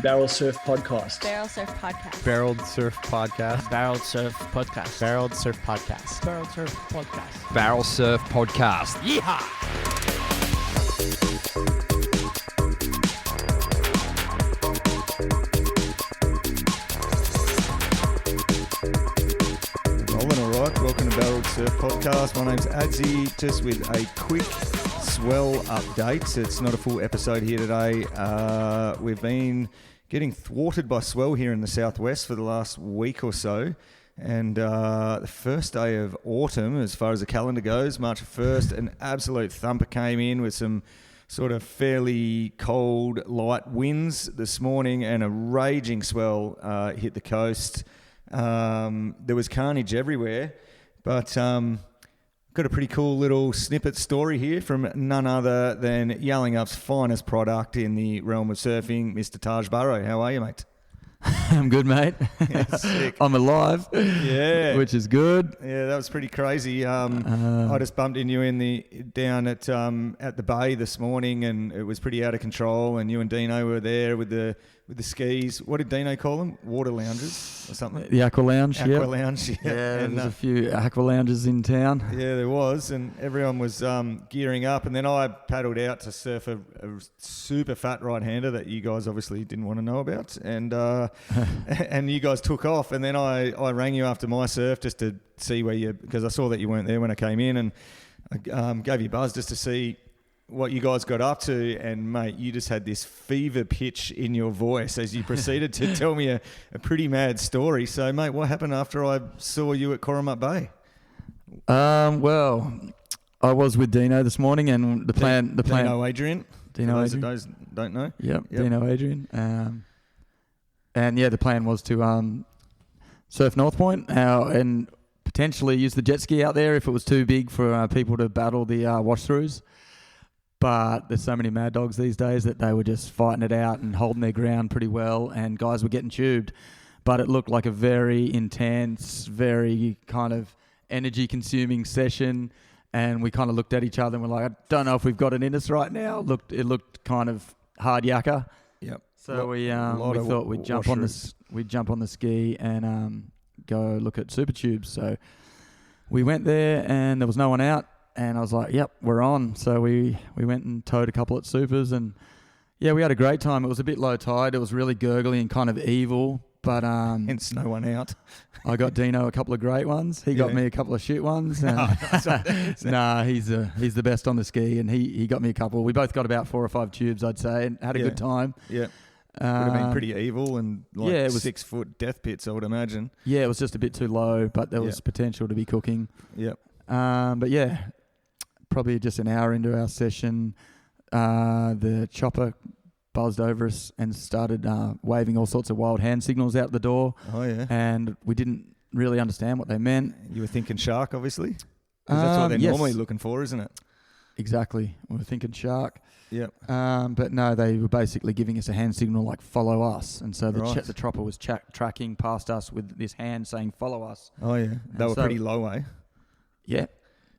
Barrel Surf Podcast. Barrel Surf Podcast. Barreled Surf Podcast. Barreled Surf Podcast. Barreled Surf Podcast. Barreled Surf Podcast. Barrel Surf Podcast. Yeehaw! Rolling all right. Welcome to Barrel Surf Podcast. My name's Adzi, just with a quick swell update. It's not a full episode here today. We've been getting thwarted by swell here in the southwest for the last week or so. And the first day of autumn, as far as the calendar goes, March 1st, an absolute thumper came in with some sort of fairly cold, light winds this morning, and a raging swell hit the coast. There was carnage everywhere, but got a pretty cool little snippet story here from none other than Yallingup's finest product in the realm of surfing, Mr. Taj Burrow. How are you, mate? I'm good, mate. Yeah, sick. I'm alive. Yeah, which is good. Yeah, that was pretty crazy. I just bumped into you down at the bay this morning, and it was pretty out of control. And you and Dino were there with the skis. What did Dino call them? Water lounges or something? The Aqua Lounge. Aqua Lounge. Yeah, and, there's a few Aqua Lounges in town. Yeah, there was, and everyone was gearing up. And then I paddled out to surf a super fat right-hander that you guys obviously didn't want to know about, and and you guys took off. And then I rang you after my surf just to see because I saw that you weren't there when I came in, and I gave you a buzz just to see what you guys got up to. And mate, you just had this fever pitch in your voice as you proceeded to tell me a pretty mad story. So mate, what happened after I saw you at Coromant Bay? Well, I was with Dino this morning, and the plan. Dino Adrian. Dino For those Adrian. that those don't know. Yep. Dino Adrian. And yeah, the plan was to surf North Point and potentially use the jet ski out there if it was too big for people to battle the wash-throughs. But there's so many mad dogs these days that they were just fighting it out and holding their ground pretty well, and guys were getting tubed. But it looked like a very intense, very kind of energy-consuming session, and we kind of looked at each other and we're like, I don't know if we've got it in us right now. It looked kind of hard yakka. Yep. So we thought we'd jump on the ski and go look at super tubes. So we went there and there was no one out. And I was like, yep, we're on. So we went and towed a couple at supers, and yeah, we had a great time. It was a bit low tide. It was really gurgly and kind of evil, but hence no one out. I got Dino a couple of great ones. He got me a couple of shit ones. Nah, he's the best on the ski, and he got me a couple. We both got about 4 or 5 tubes, I'd say, and had a good time. Yeah. Would have been pretty evil and it was 6-foot death pits, I would imagine. Yeah, it was just a bit too low, but there was potential to be cooking. Yep. But yeah, probably just an hour into our session, the chopper buzzed over us and started waving all sorts of wild hand signals out the door. Oh, yeah. And we didn't really understand what they meant. You were thinking shark, obviously? 'Cause that's what they're normally looking for, isn't it? Exactly. We were thinking shark. Yep. But no, they were basically giving us a hand signal like, follow us. And so the chopper was tracking past us with this hand saying, follow us. Oh, yeah. They were pretty low, eh? Yeah.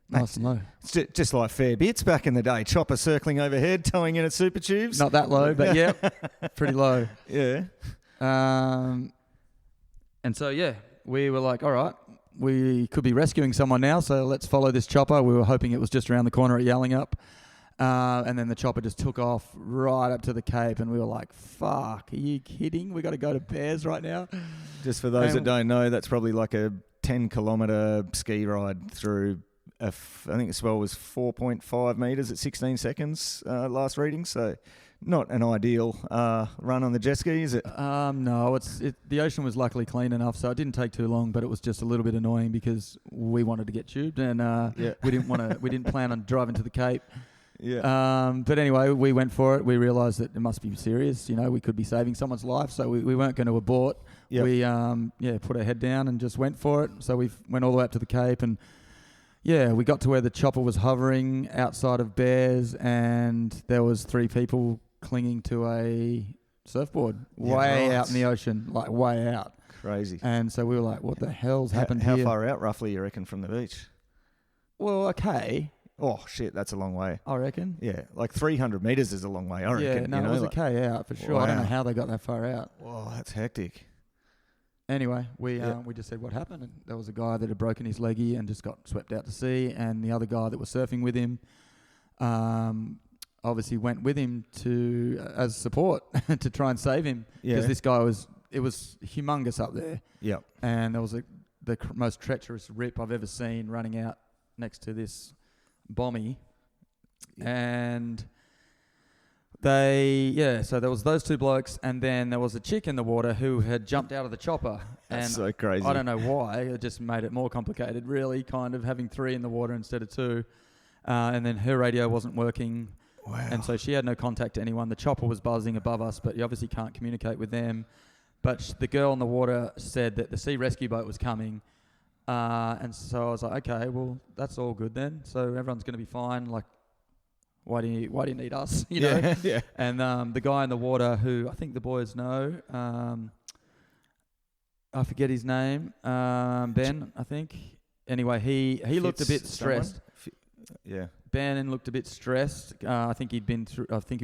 Nice and low. It's just like fair bits back in the day. Chopper circling overhead, towing in at super tubes. Not that low, but yeah, pretty low. Yeah. And so, yeah, we were like, all right, we could be rescuing someone now, so let's follow this chopper. We were hoping it was just around the corner at Yallingup. And then the chopper just took off right up to the Cape, and we were like, fuck, are you kidding? We got to go to Bears right now? Just for those that don't know, that's probably like a 10-kilometre ski ride through... I think the swell was 4.5 metres at 16 seconds last reading, so not an ideal run on the jet ski, is it? No, the ocean was luckily clean enough, so it didn't take too long, but it was just a little bit annoying because we wanted to get tubed, and we didn't plan on driving to the Cape. Yeah. But anyway, we went for it. We realised that it must be serious. You know, we could be saving someone's life, so we weren't going to abort. Yep. We put our head down and just went for it. So we went all the way up to the Cape, and yeah, we got to where the chopper was hovering outside of Bears, and there was 3 people clinging to a surfboard way out in the ocean, like way out. Crazy. And so we were like, what the hell's happened here? How far out roughly, you reckon, from the beach? Well, okay. Oh, shit, that's a long way. I reckon. Yeah, like 300 metres is a long way, I reckon. Yeah, no, you know, it was like, a K out for sure. I don't know Wow. how they got that far out. Whoa, that's hectic. Anyway, we Yeah. just said what happened, and there was a guy that had broken his leggy and just got swept out to sea, and the other guy that was surfing with him, obviously went with him to as support to try and save him because this guy was humongous up there, Yep. and there was the most treacherous rip I've ever seen running out next to this bommy, and so there was those two blokes, and then there was a chick in the water who had jumped out of the chopper. That's and so crazy. I don't know why. It just made it more complicated, really, kind of having 3 in the water instead of 2. And then her radio wasn't working. Wow. And so she had no contact to anyone. The chopper was buzzing above us, but you obviously can't communicate with them. But the girl in the water said that the sea rescue boat was coming. And so I was like, okay, well, that's all good then. So everyone's going to be fine. Like, why do you need us? You know? Yeah. And the guy in the water, who I think the boys know, I forget his name, Ben, I think. Anyway, he looked a bit stressed. Yeah. Ben looked a bit stressed. I think he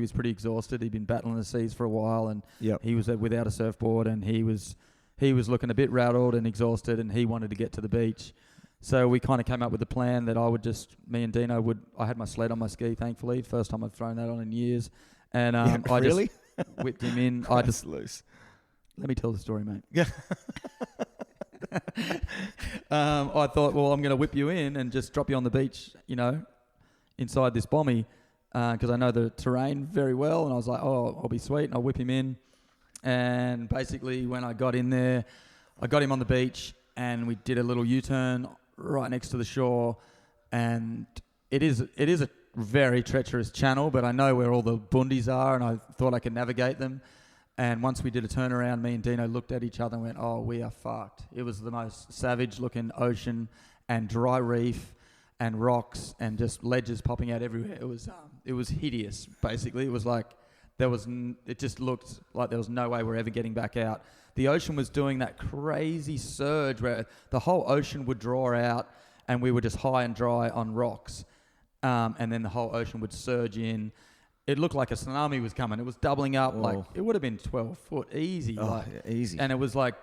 was pretty exhausted. He'd been battling the seas for a while, and he was without a surfboard, and he was looking a bit rattled and exhausted, and he wanted to get to the beach. So we kind of came up with a plan that me and Dino I had my sled on my ski, thankfully. First time I've thrown that on in years. And I really? just whipped him in. That's loose. Let me tell the story, mate. Yeah. I thought, well, I'm going to whip you in and just drop you on the beach, inside this bommy, because I know the terrain very well. And I was like, oh, I'll be sweet, and I'll whip him in. And basically, when I got in there, I got him on the beach, and we did a little U-turn right next to the shore. And it is a very treacherous channel, but I know where all the bundies are, and I thought I could navigate them. And once we did a turnaround, me and Dino looked at each other and went, oh, we are fucked. It was the most savage-looking ocean and dry reef and rocks and just ledges popping out everywhere. It was hideous, basically. It was like it just looked like there was no way we're ever getting back out. The ocean was doing that crazy surge where the whole ocean would draw out and we were just high and dry on rocks. And then the whole ocean would surge in. It looked like a tsunami was coming. It was doubling up. Whoa. Like it would have been 12 foot easy. Oh, yeah, easy. And it was like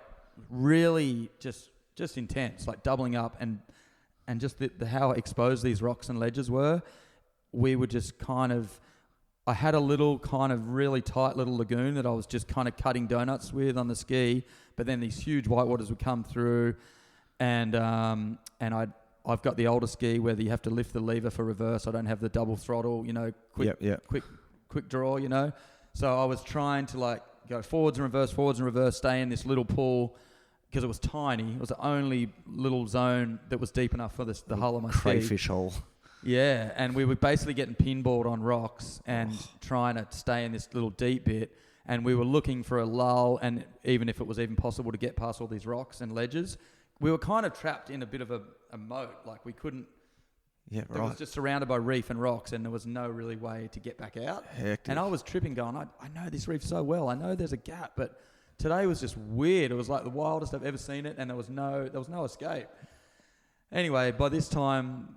really just intense, like doubling up, and just how exposed these rocks and ledges were. We were just I had a little kind of really tight little lagoon that I was just kind of cutting donuts with on the ski, but then these huge whitewaters would come through, and I've got the older ski where you have to lift the lever for reverse. I don't have the double throttle, quick draw, So I was trying to go forwards and reverse, stay in this little pool because it was tiny. It was the only little zone that was deep enough for the hull of my ski. Crayfish hole. Yeah, and we were basically getting pinballed on rocks and trying to stay in this little deep bit. And we were looking for a lull, and even if it was even possible to get past all these rocks and ledges, we were kind of trapped in a bit of a moat. Like we couldn't. Yeah, right. It was just surrounded by reef and rocks, and there was no really way to get back out. Hectic. And I was tripping, going, I know this reef so well. I know there's a gap, but today was just weird. It was like the wildest I've ever seen it, and there was no escape. Anyway, by this time,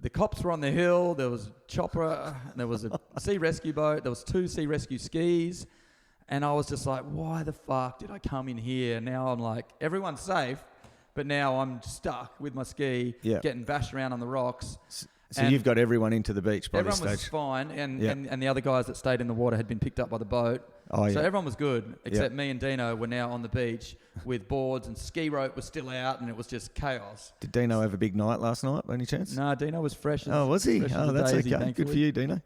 the cops were on the hill. There was a chopper. There was a sea rescue boat. There was 2 sea rescue skis. And I was just like, why the fuck did I come in here? Now I'm like, everyone's safe, but now I'm stuck with my ski, getting bashed around on the rocks. So you've got everyone into the beach by this stage. Everyone was fine, and the other guys that stayed in the water had been picked up by the boat. Oh, so yeah. everyone was good, except me and Dino were now on the beach with boards, and ski rope was still out, and it was just chaos. Did Dino have a big night last night by any chance? No, Dino was fresh. Was he? Oh, that's daisy, okay. Good for you, Dino.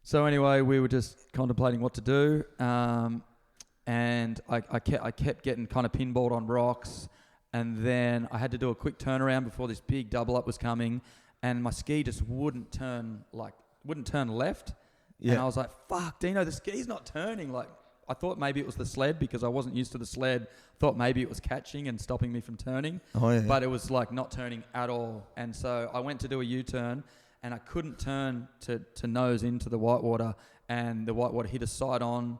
So anyway, we were just contemplating what to do, and I kept getting kind of pinballed on rocks, and then I had to do a quick turnaround before this big double up was coming, and my ski just wouldn't turn left. Yeah. And I was like, fuck, Dino, the ski's not turning. Like, I thought maybe it was the sled because I wasn't used to the sled. Thought maybe it was catching and stopping me from turning. Oh, yeah. But it was like not turning at all. And so I went to do a U-turn, and I couldn't turn to nose into the whitewater, and the whitewater hit us side on,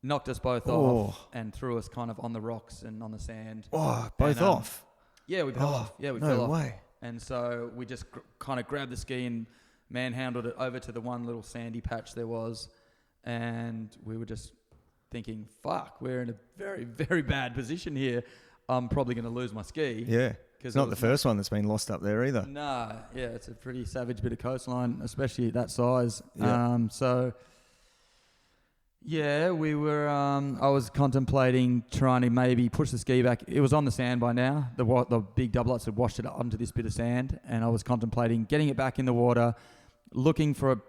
knocked us both off, and threw us kind of on the rocks and on the sand. Oh, both off? Yeah, we fell off. Yeah, we no fell off. way. And so we just kind of grabbed the ski and manhandled it over to the one little sandy patch there was. And we were just thinking, fuck, we're in a very, very bad position here. I'm probably going to lose my ski. Yeah. It's not the first one that's been lost up there either. Nah, yeah, it's a pretty savage bit of coastline, especially that size. Yeah. We were. I was contemplating trying to maybe push the ski back. It was on the sand by now. The big double ups had washed it onto this bit of sand, and I was contemplating getting it back in the water, looking for a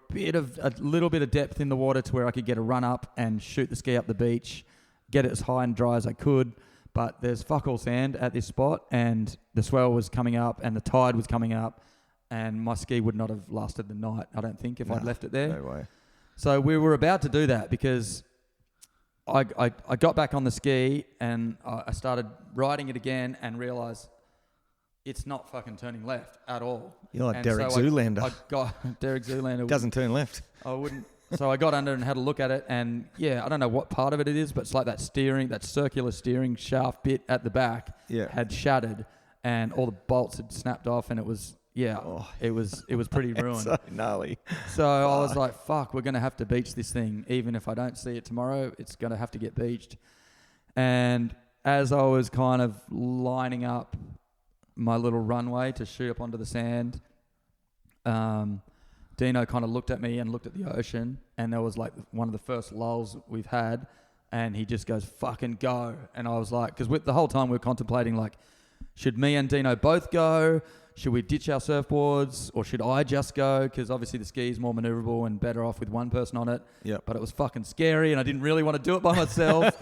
little bit of depth in the water to where I could get a run up and shoot the ski up the beach, get it as high and dry as I could. But there's fuck all sand at this spot, and the swell was coming up, and the tide was coming up, and my ski would not have lasted the night, I don't think, if I'd left it there. No way. So we were about to do that because I got back on the ski and I started riding it again and realised it's not fucking turning left at all. You're like and Derek so Zoolander. I got Derek Zoolander. Doesn't turn left. I wouldn't. So I got under and had a look at it, and yeah, I don't know what part of it is, but it's like that circular steering shaft bit at the back had shattered, and all the bolts had snapped off, and it was it was pretty ruined. So gnarly. So I was like, fuck, we're gonna have to beach this thing, even if I don't see it tomorrow, it's gonna have to get beached. And as I was kind of lining up my little runway to shoot up onto the sand, Dino kind of looked at me and looked at the ocean, and there was like one of the first lulls we've had, and he just goes, fucking go. And I was like, because the whole time we were contemplating, like, should me and Dino both go? Should we ditch our surfboards, or should I just go? Because obviously the ski is more maneuverable and better off with one person on it. Yep. But it was fucking scary, and I didn't really want to do it by myself.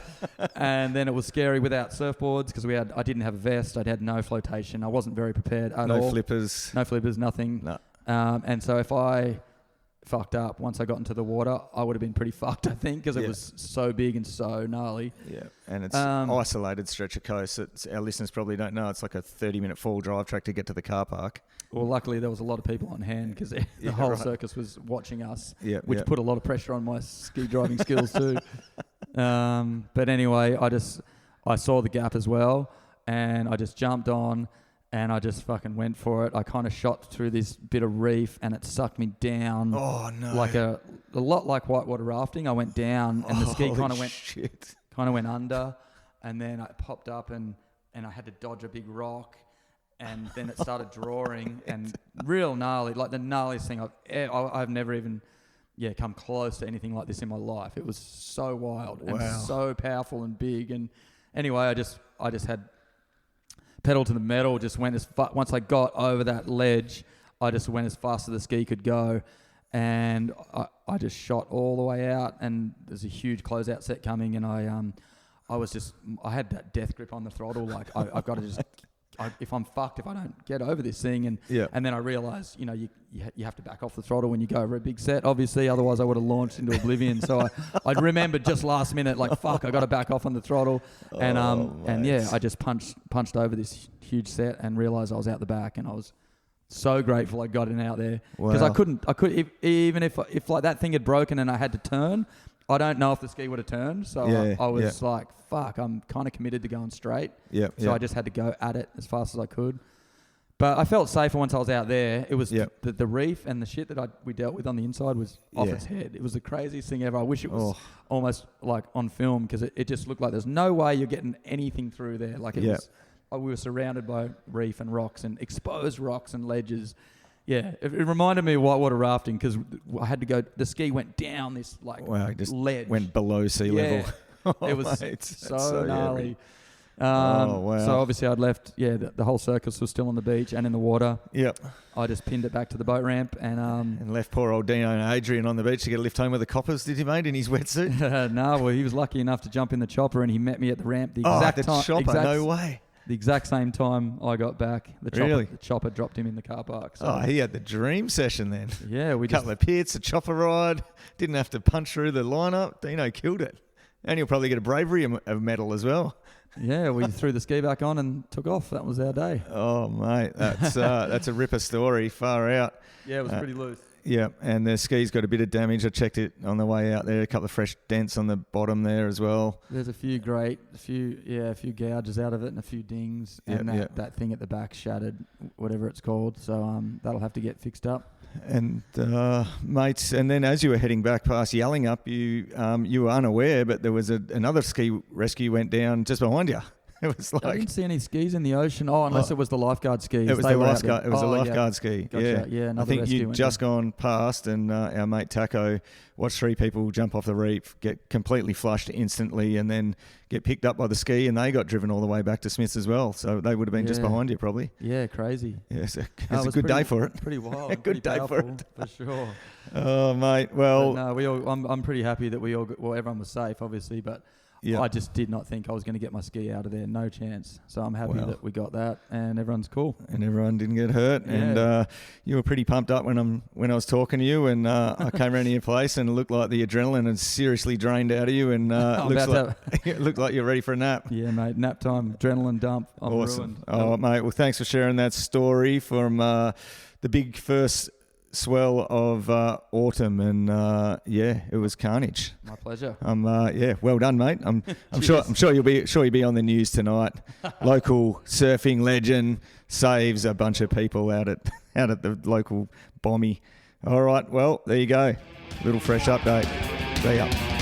And then it was scary without surfboards because I didn't have a vest. I'd had no flotation. I wasn't very prepared at all. No flippers. No flippers, nothing. No. And so if I fucked up once I got into the water, I would have been pretty fucked, I think, because it was so big and so gnarly. Yeah, and it's isolated stretch of coast. Our listeners probably don't know. It's like a 30-minute full drive track to get to the car park. Well, luckily there was a lot of people on hand because the whole circus was watching us, which put a lot of pressure on my ski driving skills too. But anyway, I saw the gap as well, and I just jumped on. And I just fucking went for it. I kind of shot through this bit of reef, and it sucked me down. Oh no! Like a lot like whitewater rafting. I went down, and the ski kind of went under, and then I popped up, and I had to dodge a big rock, and then it started drawing, and real gnarly, like the gnarliest thing I've never even come close to anything like this in my life. It was so wild and so powerful and big. And anyway, I just had pedal to the metal, just went once I got over that ledge, I just went as fast as the ski could go, and I just shot all the way out, and there's a huge closeout set coming, and I had that death grip on the throttle, like I've got to just, if I'm fucked if I don't get over this thing, and then I realised, you have to back off the throttle when you go over a big set, obviously, otherwise I would have launched into oblivion. So I remembered just last minute, like, fuck, I got to back off on the throttle, and I just punched over this huge set and realised I was out the back, and I was so grateful I got it out there, because I could even if like that thing had broken and I had to turn, I don't know if the ski would have turned. So I was like, fuck, I'm kind of committed to going straight. So I just had to go at it as fast as I could. But I felt safer once I was out there. It was the reef and the shit that we dealt with on the inside was off its head. It was the craziest thing ever. I wish it was almost like on film, because it just looked like there's no way you're getting anything through there. Like it was, we were surrounded by reef and rocks and exposed rocks and ledges. Yeah, it reminded me of whitewater rafting, because I had to go. The ski went down this ledge. Went below sea level. It was so gnarly. So obviously I'd left. Yeah, the whole circus was still on the beach and in the water. Yep. I just pinned it back to the boat ramp and left poor old Dino and Adrian on the beach to get a lift home with the coppers. Did he, mate, in his wetsuit? No, well, he was lucky enough to jump in the chopper, and he met me at the ramp the chopper. No way. The exact same time I got back, the chopper dropped him in the car park. So. He had the dream session then. Yeah, we couple of pits, a chopper ride. Didn't have to punch through the lineup. Dino killed it, and he'll probably get a bravery medal as well. Yeah, we threw the ski back on and took off. That was our day. Oh mate, that's a ripper story. Far out. Yeah, it was pretty loose. Yeah, and the skis got a bit of damage. I checked it on the way out there. A couple of fresh dents on the bottom there as well. There's a few gouges out of it and a few dings, and that thing at the back shattered, whatever it's called. So that'll have to get fixed up. And mates, and then as you were heading back past Yallingup, you were unaware, but there was another ski rescue went down just behind you. It was like I didn't see any skis in the ocean. Oh, unless it was the lifeguard skis. It was the lifeguard. It was a lifeguard ski. Gotcha. Yeah. Another I think rescue you'd just gone past, and our mate Taco watched 3 people jump off the reef, get completely flushed instantly, and then get picked up by the ski, and they got driven all the way back to Smiths as well. So they would have been just behind you, probably. Yeah, crazy. Yeah, it's a good day for it. Pretty wild. A good day for it, for sure. Oh, mate. Well, no, I'm pretty happy that everyone was safe, obviously, but. Yeah. I just did not think I was going to get my ski out of there. No chance. So I'm happy that we got that, and everyone's cool. And everyone didn't get hurt. Yeah. And you were pretty pumped up when I was talking to you, and I came around to your place, and it looked like the adrenaline had seriously drained out of you, and it looked like you're ready for a nap. Yeah, mate. Nap time, adrenaline dump. I'm awesome. ruined. Oh, mate. Well, thanks for sharing that story from the big first swell of autumn, and it was carnage. My pleasure. Well done, mate. I'm sure you'll be on the news tonight. Local surfing legend saves a bunch of people out at the local bommy. All right, well, there you go. Little fresh update. See ya.